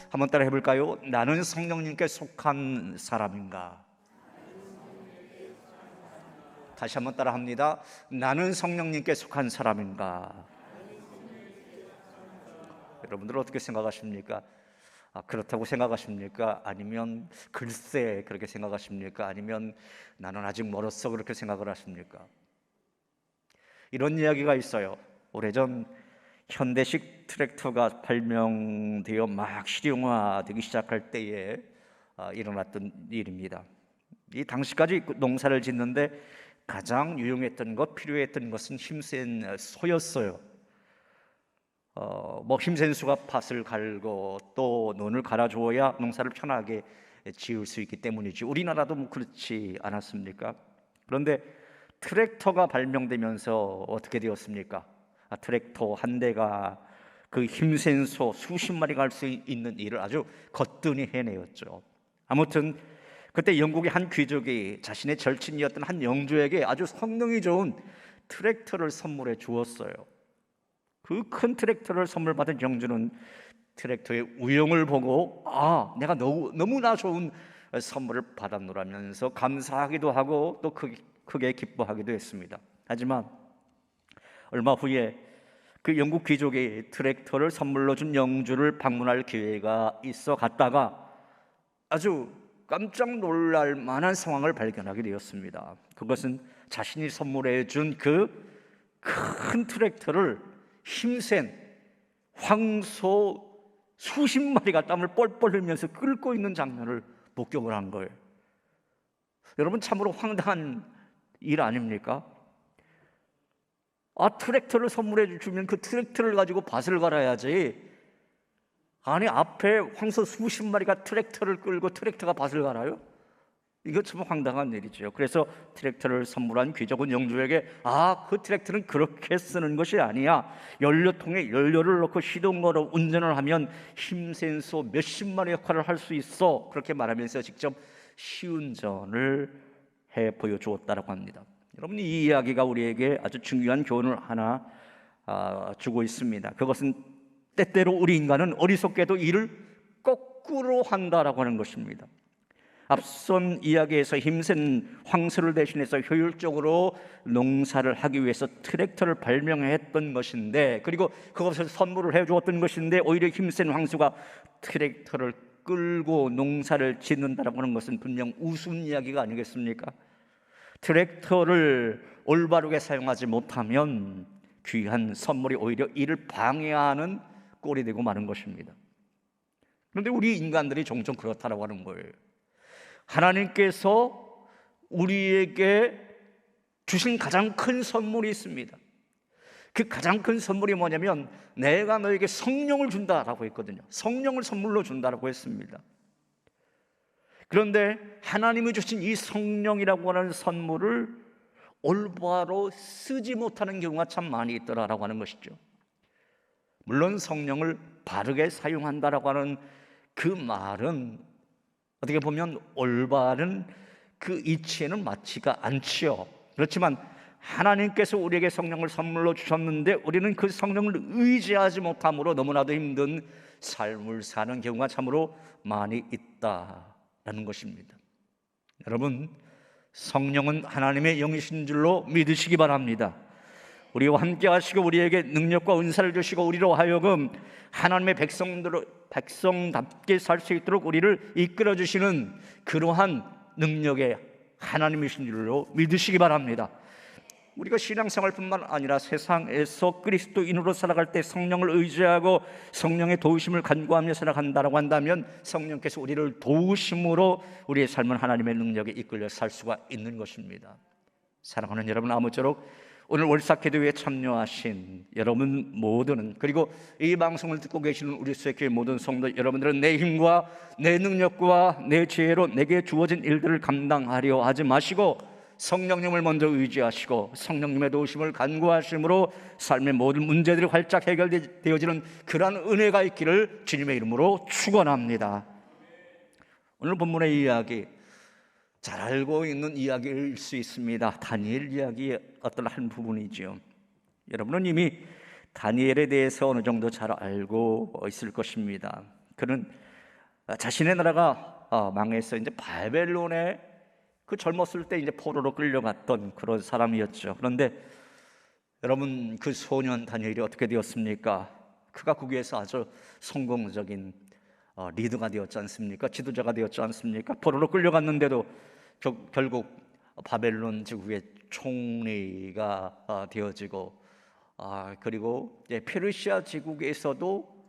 한번 따라 해볼까요? 나는 성령님께 속한 사람인가? 다시 한번 따라 합니다. 나는 성령님께 속한 사람인가? 여러분들 어떻게 생각하십니까? 그렇다고 생각하십니까? 아니면 글쎄 그렇게 생각하십니까? 아니면 나는 아직 멀었어 그렇게 생각을 하십니까? 이런 이야기가 있어요. 오래전 현대식 트랙터가 발명되어 막 실용화되기 시작할 때에 일어났던 일입니다. 이 당시까지 농사를 짓는데 가장 유용했던 것, 필요했던 것은 힘센 소였어요. 힘센 수가 밭을 갈고 또 논을 갈아주어야 농사를 편하게 지을 수 있기 때문이지. 우리나라도 그렇지 않았습니까? 그런데 트랙터가 발명되면서 어떻게 되었습니까? 트랙터 한 대가 그 힘센 소 수십 마리가 할 수 있는 일을 아주 거뜬히 해내었죠. 아무튼 그때 영국의 한 귀족이 자신의 절친이었던 한 영주에게 아주 성능이 좋은 트랙터를 선물해 주었어요. 그 큰 트랙터를 선물 받은 영주는 트랙터의 우영을 보고 내가 너무나 좋은 선물을 받았노라면서 감사하기도 하고 또 크게 기뻐하기도 했습니다. 하지만 얼마 후에 그 영국 귀족이 트랙터를 선물로 준 영주를 방문할 기회가 있어 갔다가 아주 깜짝 놀랄 만한 상황을 발견하게 되었습니다. 그것은 자신이 선물해 준 그 큰 트랙터를 힘센 황소 수십 마리가 땀을 뻘뻘 흘리면서 끓고 있는 장면을 목격을 한 거예요. 여러분, 참으로 황당한 일 아닙니까? 트랙터를 선물해 주면 그 트랙터를 가지고 밭을 갈아야지. 아니, 앞에 황소 수십 마리가 트랙터를 끌고 트랙터가 밭을 갈아요? 이거 참 황당한 일이죠. 그래서 트랙터를 선물한 귀족은 영주에게 그 트랙터는 그렇게 쓰는 것이 아니야. 연료통에 연료를 넣고 시동 걸어 운전을 하면 힘센 소 몇십 마리 역할을 할 수 있어. 그렇게 말하면서 직접 시운전을 해 보여주었다고 합니다. 여러분, 이 이야기가 우리에게 아주 중요한 교훈을 하나 주고 있습니다. 그것은 때때로 우리 인간은 어리석게도 일을 거꾸로 한다라고 하는 것입니다. 앞선 이야기에서 힘센 황소를 대신해서 효율적으로 농사를 하기 위해서 트랙터를 발명했던 것인데, 그리고 그것을 선물을 해주었던 것인데, 오히려 힘센 황소가 트랙터를 끌고 농사를 짓는다라고 하는 것은 분명 우스운 이야기가 아니겠습니까? 트랙터를 올바르게 사용하지 못하면 귀한 선물이 오히려 일을 방해하는 꼴이 되고 마는 것입니다. 그런데 우리 인간들이 종종 그렇다라고 하는 거예요. 하나님께서 우리에게 주신 가장 큰 선물이 있습니다. 그 가장 큰 선물이 뭐냐면 내가 너에게 성령을 준다라고 했거든요. 성령을 선물로 준다라고 했습니다. 그런데 하나님이 주신 이 성령이라고 하는 선물을 올바로 쓰지 못하는 경우가 참 많이 있더라라고 하는 것이죠. 물론 성령을 바르게 사용한다라고 하는 그 말은 어떻게 보면 올바른 그 이치에는 맞지가 않지요. 그렇지만 하나님께서 우리에게 성령을 선물로 주셨는데 우리는 그 성령을 의지하지 못함으로 너무나도 힘든 삶을 사는 경우가 참으로 많이 있다라는 것입니다. 여러분, 성령은 하나님의 영이신 줄로 믿으시기 바랍니다. 우리와 함께 하시고 우리에게 능력과 은사를 주시고 우리로 하여금 하나님의 백성답게 살 수 있도록 우리를 이끌어 주시는 그러한 능력의 하나님이신 줄로 믿으시기 바랍니다. 우리가 신앙생활뿐만 아니라 세상에서 그리스도인으로 살아갈 때 성령을 의지하고 성령의 도우심을 간구하며 살아간다고 한다면 성령께서 우리를 도우심으로 우리의 삶은 하나님의 능력에 이끌려 살 수가 있는 것입니다. 사랑하는 여러분, 아무쪼록 오늘 월삭기도회에 참여하신 여러분 모두는, 그리고 이 방송을 듣고 계시는 우리 수혜교회 모든 성도 여러분들은 내 힘과 내 능력과 내 지혜로 내게 주어진 일들을 감당하려 하지 마시고 성령님을 먼저 의지하시고 성령님의 도우심을 간구하심으로 삶의 모든 문제들이 활짝 해결되어지는 그러한 은혜가 있기를 주님의 이름으로 축원합니다. 오늘 본문의 이야기, 잘 알고 있는 이야기일 수 있습니다. 다니엘 이야기의 어떤 한 부분이죠. 여러분은 이미 다니엘에 대해서 어느 정도 잘 알고 있을 것입니다. 그는 자신의 나라가 망해서 이제 바벨론에 그 젊었을 때 이제 포로로 끌려갔던 그런 사람이었죠. 그런데 여러분, 그 소년 다니엘이 어떻게 되었습니까? 그가 거기에서 아주 성공적인 리더가 되었지 않습니까? 지도자가 되었지 않습니까? 포로로 끌려갔는데도 결국 바벨론 제국의 총리가 되어지고, 그리고 페르시아 제국에서도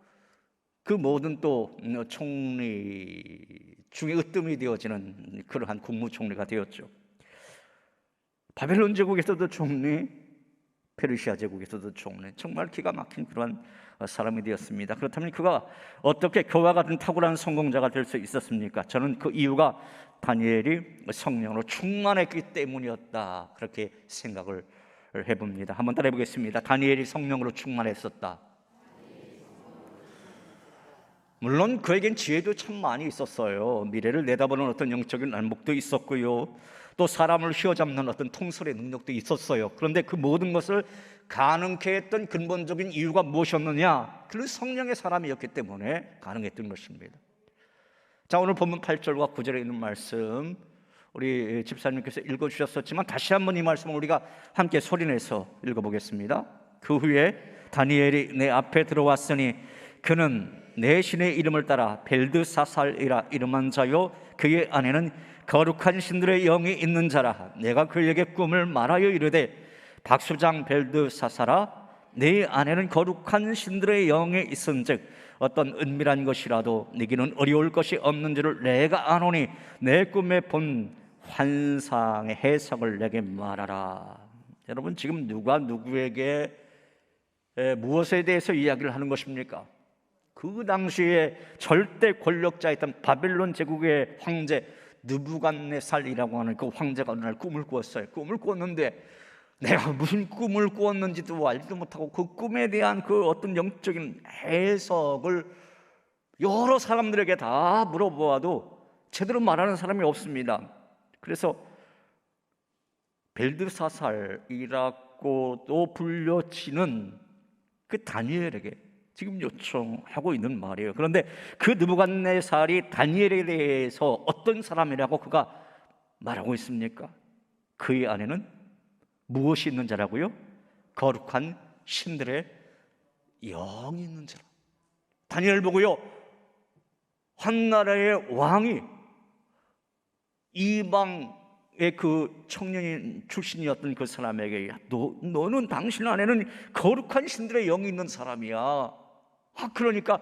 그 모든 또 총리 중에 으뜸이 되어지는 그러한 국무총리가 되었죠. 바벨론 제국에서도 총리, 페르시아 제국에서도 총리, 정말 기가 막힌 그러한 사람이 되었습니다. 그렇다면 그가 어떻게 그와 같은 탁월한 성공자가 될 수 있었습니까? 저는 그 이유가 다니엘이 성령으로 충만했기 때문이었다, 그렇게 생각을 해봅니다. 한번 따라해 보겠습니다. 다니엘이 성령으로 충만했었다. 물론 그에겐 지혜도 참 많이 있었어요. 미래를 내다보는 어떤 영적인 안목도 있었고요, 또 사람을 휘어잡는 어떤 통솔의 능력도 있었어요. 그런데 그 모든 것을 가능케 했던 근본적인 이유가 무엇이었느냐? 그는 성령의 사람이었기 때문에 가능했던 것입니다. 자, 오늘 본문 8절과 9절에 있는 말씀 우리 집사님께서 읽어주셨었지만 다시 한번 이 말씀을 우리가 함께 소리내서 읽어보겠습니다. 그 후에 다니엘이 내 앞에 들어왔으니 그는 내 신의 이름을 따라 벨드사살이라 이름한 자요, 그의 안에는 거룩한 신들의 영이 있는 자라. 내가 그에게 꿈을 말하여 이르되, 박수장 벨드사살아, 내 안에는 거룩한 신들의 영이 있은즉 어떤 은밀한 것이라도 네게는 어려울 것이 없는 줄을 내가 아노니 내 꿈에 본 환상의 해석을 내게 말하라. 여러분, 지금 누가 누구에게 무엇에 대해서 이야기를 하는 것입니까? 그 당시에 절대 권력자였던 바벨론 제국의 황제 느부갓네살이라고 하는 그 황제가 어느 날 꿈을 꾸었어요. 꿈을 꾸었는데 내가 무슨 꿈을 꾸었는지도 알지도 못하고 그 꿈에 대한 그 어떤 영적인 해석을 여러 사람들에게 다 물어보아도 제대로 말하는 사람이 없습니다. 그래서 벨드사살이라고도 불려지는 그 다니엘에게 지금 요청하고 있는 말이에요. 그런데 그 느부갓네살이 다니엘에 대해서 어떤 사람이라고 그가 말하고 있습니까? 그의 안에는 무엇이 있는 자라고요? 거룩한 신들의 영이 있는 자라. 다니엘 보고요, 한 나라의 왕이 이방의 그 청년인 출신이었던 그 사람에게 너는 당신 안에는 거룩한 신들의 영이 있는 사람이야. 그러니까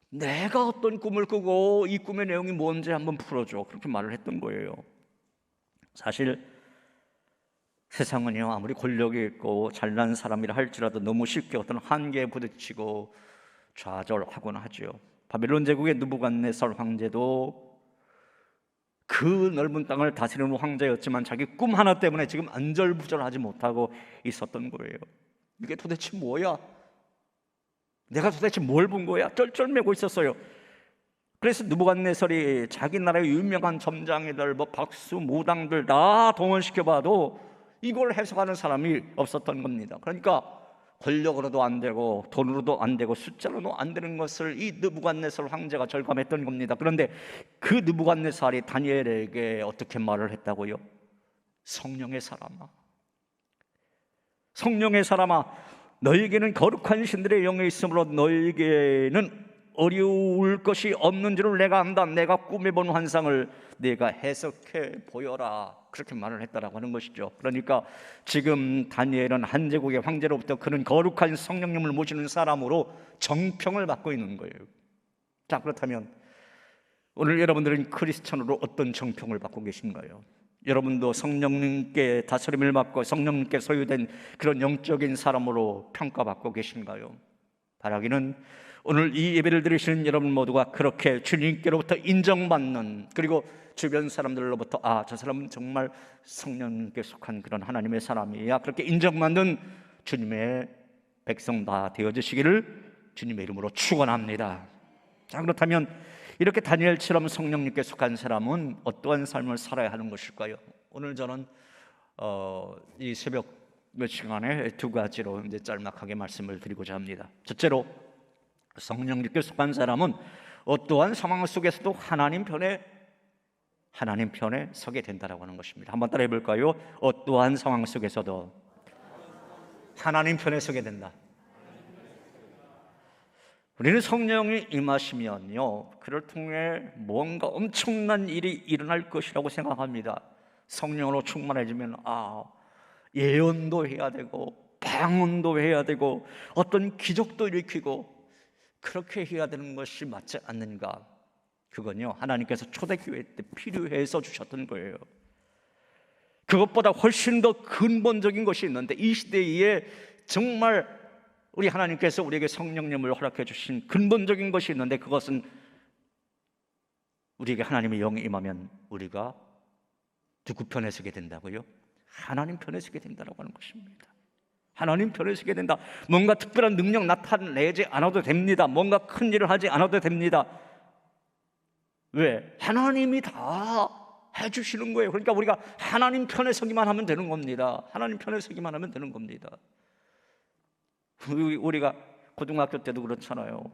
내가 어떤 꿈을 꾸고 이 꿈의 내용이 뭔지 한번 풀어줘, 그렇게 말을 했던 거예요. 사실 세상은요, 아무리 권력이 있고 잘난 사람이라 할지라도 너무 쉽게 어떤 한계에 부딪히고 좌절하곤 하죠. 바벨론 제국의 느부갓네살 황제도 그 넓은 땅을 다스리는 황제였지만 자기 꿈 하나 때문에 지금 안절부절하지 못하고 있었던 거예요. 이게 도대체 뭐야? 내가 도대체 뭘 본 거야? 쩔쩔매고 있었어요. 그래서 느부갓네살이 자기 나라의 유명한 점장이들, 박수 무당들 다 동원시켜봐도 이걸 해석하는 사람이 없었던 겁니다. 그러니까 권력으로도 안 되고 돈으로도 안 되고 숫자로도 안 되는 것을 이 느부갓네살 황제가 절감했던 겁니다. 그런데 그 느부갓네살이 다니엘에게 어떻게 말을 했다고요? 성령의 사람아, 성령의 사람아, 너에게는 거룩한 신들의 영이 있으므로 너에게는 어려울 것이 없는 줄을 내가 안다. 내가 꿈에 본 환상을 내가 해석해 보여라, 그렇게 말을 했다라고 하는 것이죠. 그러니까 지금 다니엘은 한 제국의 황제로부터 그는 거룩한 성령님을 모시는 사람으로 정평을 받고 있는 거예요. 자, 그렇다면 오늘 여러분들은 크리스찬으로 어떤 정평을 받고 계신가요? 여러분도 성령님께 다스림을 받고 성령님께 소유된 그런 영적인 사람으로 평가받고 계신가요? 바라기는 오늘 이 예배를 드리시는 여러분 모두가 그렇게 주님께로부터 인정받는, 그리고 주변 사람들로부터 저 사람은 정말 성령님께 속한 그런 하나님의 사람이야, 그렇게 인정받는 주님의 백성 다 되어주시기를 주님의 이름으로 축원합니다. 자, 그렇다면 이렇게 다니엘처럼 성령님께 속한 사람은 어떠한 삶을 살아야 하는 것일까요? 오늘 저는 이 새벽 몇 시간에 두 가지로 이제 짤막하게 말씀을 드리고자 합니다. 첫째로, 성령님께 속한 사람은 어떠한 상황 속에서도 하나님 편에 서게 된다라고 하는 것입니다. 한번 따라해 볼까요? 어떠한 상황 속에서도 하나님 편에 서게 된다. 우리는 성령이 임하시면요, 그를 통해 뭔가 엄청난 일이 일어날 것이라고 생각합니다. 성령으로 충만해지면 예언도 해야 되고 방언도 해야 되고 어떤 기적도 일으키고 그렇게 해야 되는 것이 맞지 않는가? 그건요, 하나님께서 초대교회 때 필요해서 주셨던 거예요. 그것보다 훨씬 더 근본적인 것이 있는데, 이 시대에 정말 우리 하나님께서 우리에게 성령님을 허락해 주신 근본적인 것이 있는데, 그것은 우리에게 하나님의 영이 임하면 우리가 누구 편에 서게 된다고요? 하나님 편에 서게 된다고 하는 것입니다. 하나님 편에 서게 된다. 뭔가 특별한 능력 나타내지 않아도 됩니다. 뭔가 큰 일을 하지 않아도 됩니다. 왜? 하나님이 다 해주시는 거예요. 그러니까 우리가 하나님 편에 서기만 하면 되는 겁니다. 하나님 편에 서기만 하면 되는 겁니다. 우리가 고등학교 때도 그렇잖아요.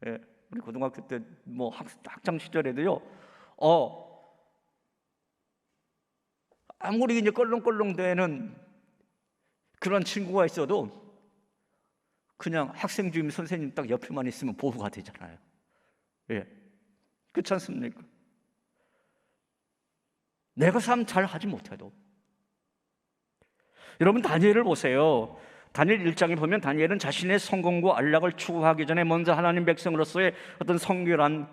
예, 우리 고등학교 때 뭐 학창 시절에도요, 아무리 이제 껄렁껄렁대는 그런 친구가 있어도 그냥 학생 주임 선생님 딱 옆에만 있으면 보호가 되잖아요. 예, 그렇지 않습니까? 내가 삶 잘 하지 못해도. 여러분, 다니엘을 보세요. 다니엘 1장에 보면 다니엘은 자신의 성공과 안락을 추구하기 전에 먼저 하나님 백성으로서의 어떤 성결한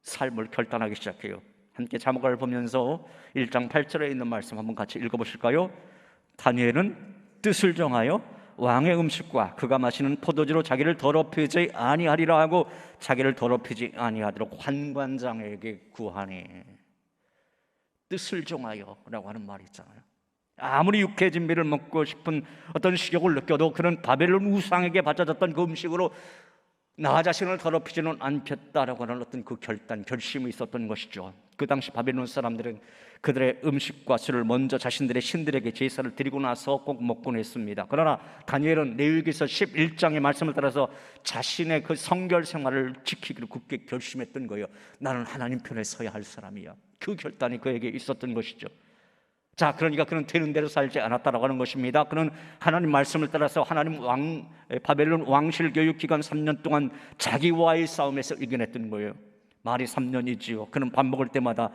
삶을 결단하기 시작해요. 함께 자막을 보면서 1장 8절에 있는 말씀 한번 같이 읽어보실까요? 다니엘은 뜻을 정하여 왕의 음식과 그가 마시는 포도주로 자기를 더럽히지 아니하리라 하고 자기를 더럽히지 아니하도록 관관장에게 구하니. 뜻을 정하여 라고 하는 말이 있잖아요. 아무리 육회 진미를 먹고 싶은 어떤 식욕을 느껴도 그는 바벨론 우상에게 바쳐졌던 그 음식으로 나 자신을 더럽히지는 않겠다라고 하는 어떤 그 결심이 있었던 것이죠. 그 당시 바벨론 사람들은 그들의 음식과 술을 먼저 자신들의 신들에게 제사를 드리고 나서 꼭 먹곤 했습니다. 그러나 다니엘은 레위기서 11장의 말씀을 따라서 자신의 그 성결 생활을 지키기로 굳게 결심했던 거예요. 나는 하나님 편에 서야 할 사람이야. 그 결단이 그에게 있었던 것이죠. 자, 그러니까 그는 되는 대로 살지 않았다라고 하는 것입니다. 그는 하나님 말씀을 따라서 바벨론 왕실 교육 기간 3년 동안 자기와의 싸움에서 이겨냈던 거예요. 말이 3년이지요. 그는 밥 먹을 때마다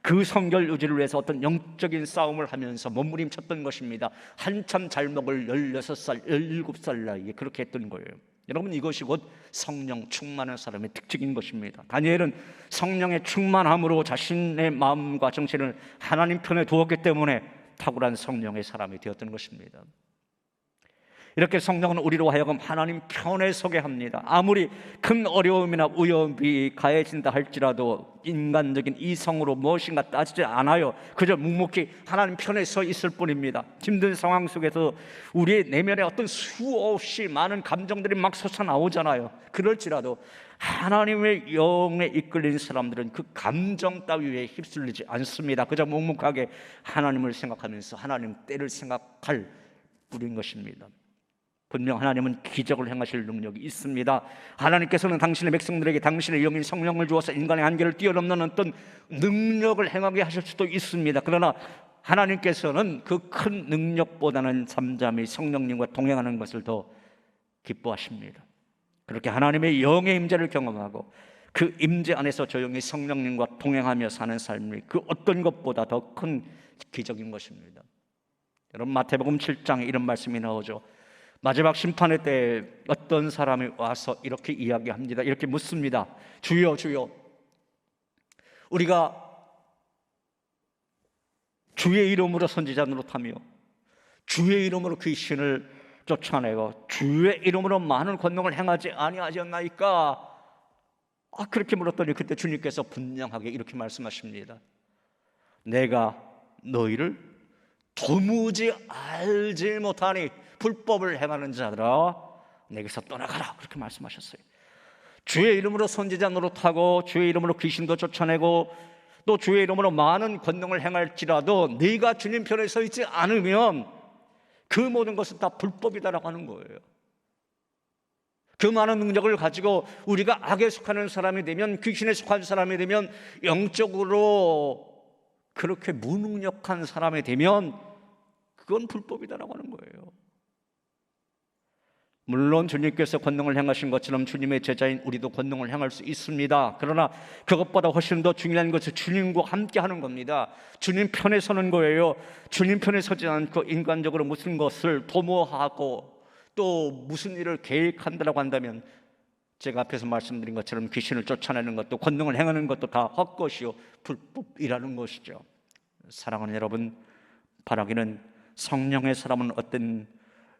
그 성결 유지를 위해서 어떤 영적인 싸움을 하면서 몸부림쳤던 것입니다. 한참 잘 먹을 16살, 17살 나이에 그렇게 했던 거예요. 여러분, 이것이 곧 성령 충만한 사람의 특징인 것입니다. 다니엘은 성령의 충만함으로 자신의 마음과 정신을 하나님 편에 두었기 때문에 탁월한 성령의 사람이 되었던 것입니다. 이렇게 성령은 우리로 하여금 하나님 편에 서게 합니다. 아무리 큰 어려움이나 위험이 가해진다 할지라도 인간적인 이성으로 무엇인가 따지지 않아요. 그저 묵묵히 하나님 편에 서 있을 뿐입니다. 힘든 상황 속에서 우리의 내면에 어떤 수없이 많은 감정들이 막 솟아나오잖아요. 그럴지라도 하나님의 영에 이끌린 사람들은 그 감정 따위에 휩쓸리지 않습니다. 그저 묵묵하게 하나님을 생각하면서 하나님 때를 생각할 뿐인 것입니다. 분명 하나님은 기적을 행하실 능력이 있습니다. 하나님께서는 당신의 백성들에게 당신의 영인 성령을 주어서 인간의 한계를 뛰어넘는 어떤 능력을 행하게 하실 수도 있습니다. 그러나 하나님께서는 그 큰 능력보다는 잠잠히 성령님과 동행하는 것을 더 기뻐하십니다. 그렇게 하나님의 영의 임재를 경험하고 그 임재 안에서 조용히 성령님과 동행하며 사는 삶이 그 어떤 것보다 더 큰 기적인 것입니다. 여러분, 마태복음 7장에 이런 말씀이 나오죠. 마지막 심판의 때 어떤 사람이 와서 이렇게 이야기합니다. 이렇게 묻습니다. 주여, 주여, 우리가 주의 이름으로 선지자 노릇하며 주의 이름으로 귀신을 쫓아내고 주의 이름으로 많은 권능을 행하지 아니하셨나이까? 그렇게 물었더니 그때 주님께서 분명하게 이렇게 말씀하십니다. 내가 너희를 도무지 알지 못하니 불법을 행하는 자들아 내게서 떠나가라. 그렇게 말씀하셨어요. 주의 이름으로 선지자 노릇하고 주의 이름으로 귀신도 쫓아내고 또 주의 이름으로 많은 권능을 행할지라도 네가 주님 편에 서 있지 않으면 그 모든 것은 다 불법이다라고 하는 거예요. 그 많은 능력을 가지고 우리가 악에 속하는 사람이 되면, 귀신에 속한 사람이 되면, 영적으로 그렇게 무능력한 사람이 되면 그건 불법이다라고 하는 거예요. 물론 주님께서 권능을 행하신 것처럼 주님의 제자인 우리도 권능을 행할 수 있습니다. 그러나 그것보다 훨씬 더 중요한 것은 주님과 함께 하는 겁니다. 주님 편에 서는 거예요. 주님 편에 서지 않고 인간적으로 무슨 것을 도모하고 또 무슨 일을 계획한다고 한다면 제가 앞에서 말씀드린 것처럼 귀신을 쫓아내는 것도 권능을 행하는 것도 다 헛것이요 불법이라는 것이죠. 사랑하는 여러분, 바라기는 성령의 사람은 어떤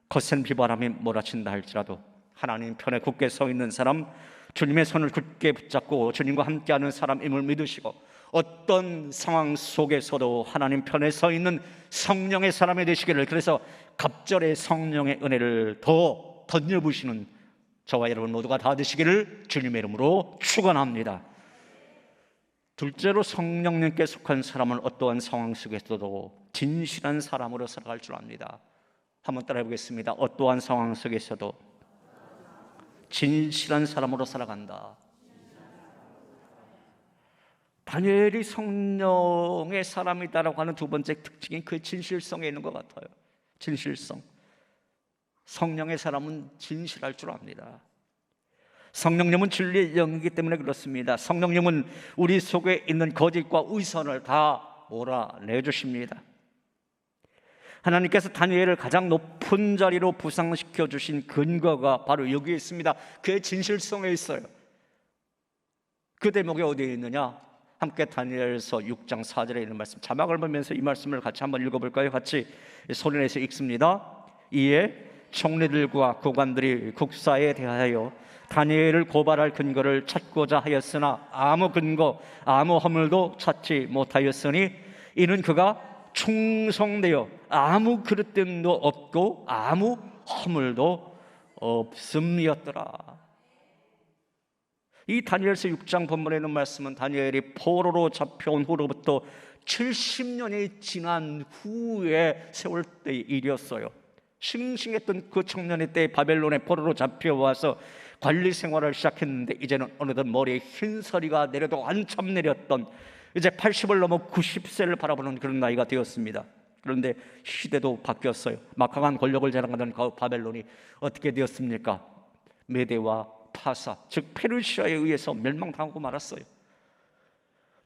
거센 비바람이 몰아친다 할지라도 하나님 편에 굳게 서 있는 사람, 주님의 손을 굳게 붙잡고 주님과 함께하는 사람임을 믿으시고 어떤 상황 속에서도 하나님 편에 서 있는 성령의 사람이 되시기를, 그래서 갑절의 성령의 은혜를 더 덧입으시는 저와 여러분 모두가 다 되시기를 주님의 이름으로 축원합니다. 둘째로, 성령님께 속한 사람은 어떠한 상황 속에서도 진실한 사람으로 살아갈 줄 압니다. 한번 따라해 보겠습니다. 어떠한 상황 속에서도 진실한 사람으로 살아간다. 다니엘이 성령의 사람이다라고 하는 두 번째 특징이 그 진실성에 있는 것 같아요. 진실성. 성령의 사람은 진실할 줄 압니다. 성령님은 진리의 영이기 때문에 그렇습니다. 성령님은 우리 속에 있는 거짓과 위선을 다 몰아내주십니다. 하나님께서 다니엘을 가장 높은 자리로 부상시켜 주신 근거가 바로 여기에 있습니다. 그의 진실성에 있어요. 그 대목이 어디에 있느냐? 함께 다니엘서 6장 4절에 있는 말씀, 자막을 보면서 이 말씀을 같이 한번 읽어볼까요? 같이 소리내서 읽습니다. 이에 총리들과 고관들이 국사에 대하여 다니엘을 고발할 근거를 찾고자 하였으나 아무 근거, 아무 허물도 찾지 못하였으니 이는 그가 충성되어 아무 그릇됨도 없고 아무 허물도 없음이었더라. 이 다니엘서 6장 본문에 있는 말씀은 다니엘이 포로로 잡혀온 후로부터 70년이 지난 후에 세월 때의 일이었어요. 싱싱했던 그 청년의 때 바벨론의 포로로 잡혀와서 관리 생활을 시작했는데 이제는 어느덧 머리에 흰서리가 내려도 한참 내렸던, 이제 80을 넘어 90세를 바라보는 그런 나이가 되었습니다. 그런데 시대도 바뀌었어요. 막강한 권력을 자랑하던 그 바벨론이 어떻게 되었습니까? 메대와 파사, 즉 페르시아에 의해서 멸망당하고 말았어요.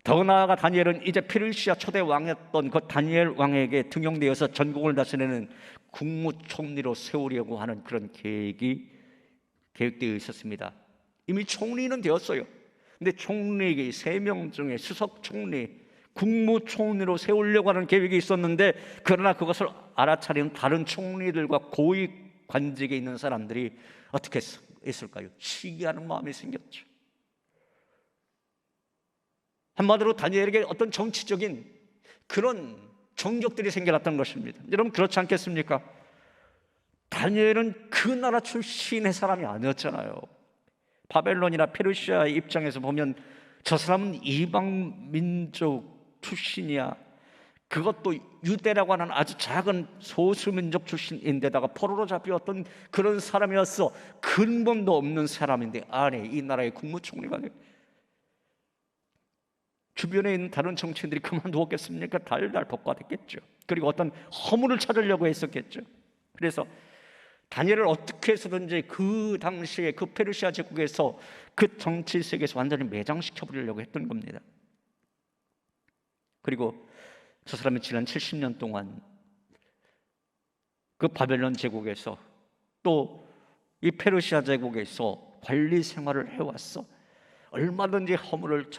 더 나아가 다니엘은 이제 페르시아 초대 왕이었던 그 다니엘 왕에게 등용되어서 전국을 다스리는 국무총리로 세우려고 하는 그런 계획되어 있었습니다. 이미 총리는 되었어요. 근데 총리에게 3명 중에 수석 총리, 국무총리로 세우려고 하는 계획이 있었는데, 그러나 그것을 알아차리는 다른 총리들과 고위 관직에 있는 사람들이 어떻게 했을까요? 시기하는 마음이 생겼죠. 한마디로 다니엘에게 어떤 정치적인 그런 정적들이 생겨났던 것입니다. 여러분, 그렇지 않겠습니까? 다니엘은 그 나라 출신의 사람이 아니었잖아요. 바벨론이나 페르시아의 입장에서 보면 저 사람은 이방 민족 출신이야. 그것도 유대라고 하는 아주 작은 소수민족 출신인데다가 포로로 잡혀왔던 그런 사람이었어. 근본도 없는 사람인데 아니, 이 나라의 국무총리가 돼. 주변에 있는 다른 정치인들이 그만두었겠습니까? 달달 복받았겠죠. 그리고 어떤 허물을 찾으려고 했었겠죠. 그래서 다니엘을 어떻게 해서든지 그 당시에 그 페르시아 제국에서 그 정치 세계에서 완전히 매장시켜 버리려고 했던 겁니다. 그리고 저 사람이 지난 70년 동안 그 바벨론 제국에서 또 이 페르시아 제국에서 관리 생활을 해왔어. 얼마든지 허물을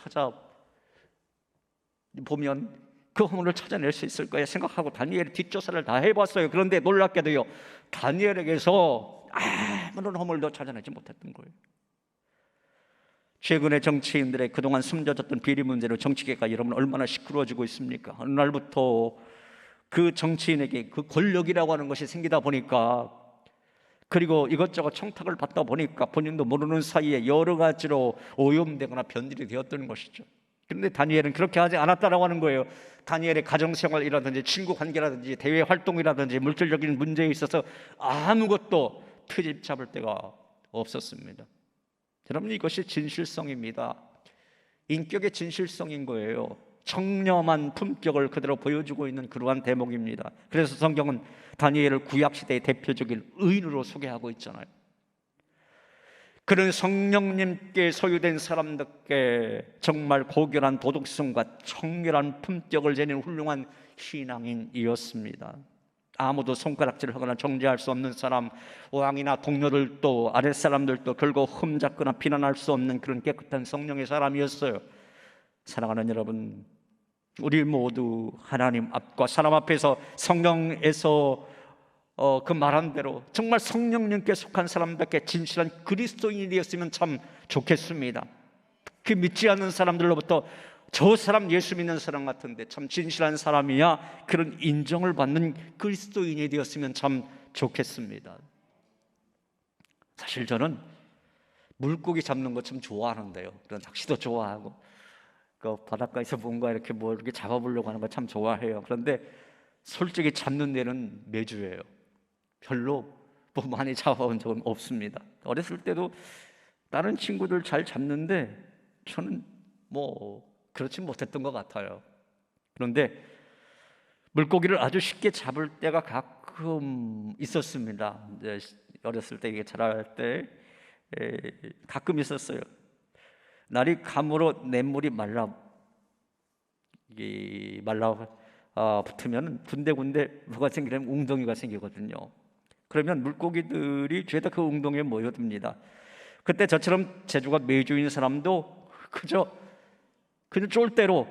찾아보면 그 허물을 찾아낼 수 있을 거야 생각하고 다니엘이 뒷조사를 다 해봤어요. 그런데 놀랍게도요, 다니엘에게서 아무런 허물도 찾아내지 못했던 거예요. 최근에 정치인들의 그동안 숨겨졌던 비리 문제로 정치계가 여러분 얼마나 시끄러워지고 있습니까? 어느 날부터 그 정치인에게 그 권력이라고 하는 것이 생기다 보니까 그리고 이것저것 청탁을 받다 보니까 본인도 모르는 사이에 여러 가지로 오염되거나 변질이 되었던 것이죠. 그런데 다니엘은 그렇게 하지 않았다라고 하는 거예요. 다니엘의 가정생활이라든지 친구 관계라든지 대외 활동이라든지 물질적인 문제에 있어서 아무것도 트집 잡을 데가 없었습니다. 여러분, 이것이 진실성입니다. 인격의 진실성인 거예요. 청렴한 품격을 그대로 보여주고 있는 그러한 대목입니다. 그래서 성경은 다니엘을 구약시대의 대표적인 의인으로 소개하고 있잖아요. 그런 성령님께 소유된 사람들께 정말 고결한 도덕성과 청결한 품격을 지닌 훌륭한 신앙인이었습니다. 아무도 손가락질을 하거나 정죄할 수 없는 사람, 왕이나 동료들도 아랫사람들도 결국 흠잡거나 비난할 수 없는 그런 깨끗한 성령의 사람이었어요. 사랑하는 여러분, 우리 모두 하나님 앞과 사람 앞에서 성령에서 그 말한 대로 정말 성령님께 속한 사람답게 진실한 그리스도인이 되었으면 참 좋겠습니다. 특히 믿지 않는 사람들로부터 저 사람 예수 믿는 사람 같은데 참 진실한 사람이야, 그런 인정을 받는 그리스도인이 되었으면 참 좋겠습니다. 사실 저는 물고기 잡는 거 참 좋아하는데요. 그런 낚시도 좋아하고 그 바닷가에서 뭔가 이렇게 뭐 이렇게 잡아보려고 하는 거 참 좋아해요. 그런데 솔직히 잡는 데는 매주예요. 별로 뭐 많이 잡아온 적은 없습니다. 어렸을 때도 다른 친구들 잘 잡는데 저는 뭐 그렇지 못했던 것 같아요. 그런데 물고기를 아주 쉽게 잡을 때가 가끔 있었습니다. 이제 어렸을 때, 이게 자랄 때 가끔 있었어요. 날이 감으로 냇물이 말라 붙으면 군데군데 뭐가 생기냐면 웅덩이가 생기거든요. 그러면 물고기들이 죄다 그 웅덩이에 모여듭니다. 그때 저처럼 재주가 매주인 사람도 그저 그냥 쫄대로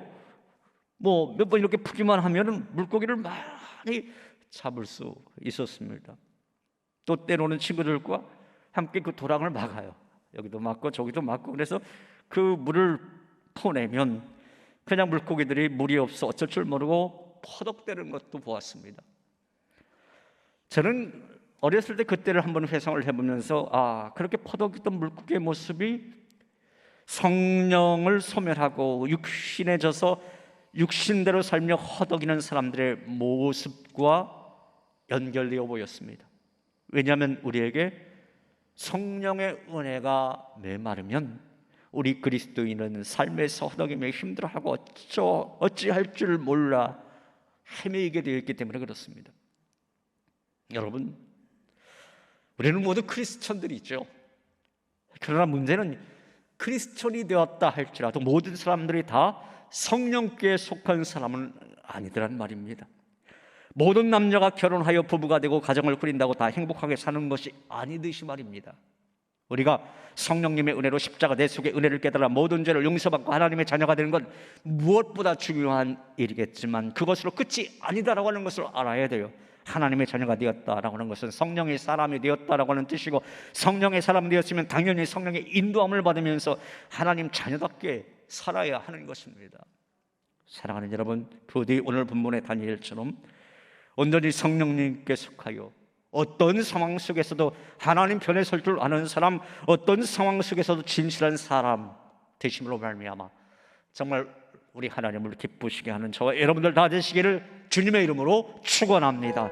뭐 몇 번 이렇게 푸기만 하면은 물고기를 많이 잡을 수 있었습니다. 또 때로는 친구들과 함께 그 도랑을 막아요. 여기도 막고 저기도 막고. 그래서 그 물을 퍼내면 그냥 물고기들이 물이 없어 어쩔 줄 모르고 퍼덕대는 것도 보았습니다. 저는 어렸을 때 그때를 한번 회상을 해보면서 그렇게 퍼덕이던 물고기의 모습이 성령을 소멸하고 육신에 져서 육신대로 살며 허덕이는 사람들의 모습과 연결되어 보였습니다. 왜냐하면 우리에게 성령의 은혜가 메마르면 우리 그리스도인은 삶에서 허덕이며 힘들어하고 어찌할 줄 몰라 헤매이게 되어 있기 때문에 그렇습니다. 여러분, 우리는 모두 크리스천들이죠. 그러나 문제는 크리스천이 되었다 할지라도 모든 사람들이 다 성령께 속한 사람은 아니더란 말입니다. 모든 남녀가 결혼하여 부부가 되고 가정을 꾸린다고 다 행복하게 사는 것이 아니듯이 말입니다. 우리가 성령님의 은혜로 십자가 내 속의 은혜를 깨달아 모든 죄를 용서받고 하나님의 자녀가 되는 건 무엇보다 중요한 일이겠지만 그것으로 끝이 아니다라고 하는 것을 알아야 돼요. 하나님의 자녀가 되었다라고 하는 것은 성령의 사람이 되었다라고 하는 뜻이고, 성령의 사람이 되었으면 당연히 성령의 인도함을 받으면서 하나님 자녀답게 살아야 하는 것입니다. 사랑하는 여러분, 부디 오늘 본문의 다니엘처럼 온전히 성령님께 속하여 어떤 상황 속에서도 하나님 편에 설 줄 아는 사람, 어떤 상황 속에서도 진실한 사람 되심으로 말미암아 정말 우리 하나님을 기쁘시게 하는 저와 여러분들 다 되시기를 주님의 이름으로 축원합니다.